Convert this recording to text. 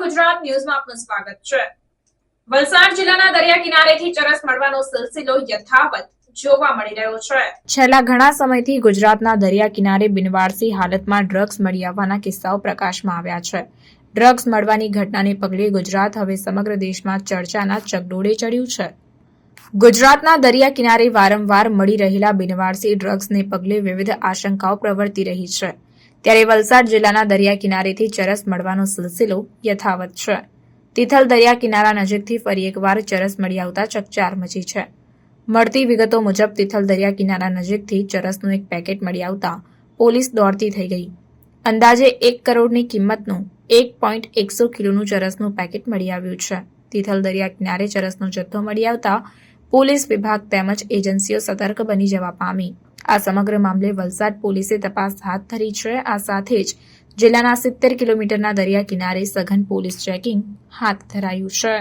ગુજરાત ન્યૂઝમાં આપનું સ્વાગત છે। વલસાડ જિલ્લાના દરિયા કિનારેથી ચરસ મળવાનો સિલસિલો યથાવત જોવા મળી રહ્યો છે। છેલ્લા ઘણા સમયથી ગુજરાતના દરિયા કિનારે બિનવારસી હાલતમાં ડ્રગ્સ મળી આવવાના કિસ્સાઓ પ્રકાશમાં આવ્યા છે। ડ્રગ્સ મળવાની ઘટનાને પગલે ગુજરાત હવે સમગ્ર દેશમાં ચર્ચાના ચકડોળે ચડ્યું છે। ગુજરાતના દરિયા કિનારે વારંવાર મળી રહેલા બિનવારસી ડ્રગ્સને પગલે વિવિધ આશંકાઓ પ્રવર્તી રહી છે। ત્યારે વલસાડ જિલ્લાના દરિયા કિનારેથી ચરસ મળવાનો સિલસિલો યથાવત છે। તિથલ દરિયા કિનારા નજીકથી ફરી એકવાર ચરસ મળી આવતા ચકચાર મચી છે। મળતી વિગતો મુજબ તિથલ દરિયા કિનારા નજીકથી ચરસનું એક પેકેટ મળી આવતા પોલીસ દોડતી થઈ ગઈ। અંદાજે 1 કરોડની કિંમતનું 1.100 કિલોનું ચરસનું પેકેટ મળી આવ્યું છે। તિથલ દરિયા કિનારે ચરસનો જથ્થો મળી આવતા પોલીસ વિભાગ તેમજ એજન્સીઓ સતર્ક બની જવા પામી। આ સમગ્ર મામલે વલસાડ પોલીસે તપાસ હાથ ધરી છે। આ સાથે જ જિલ્લાના 70 કિલોમીટરના દરિયા કિનારે સઘન પોલીસ ચેકિંગ હાથ ધરાયું છે।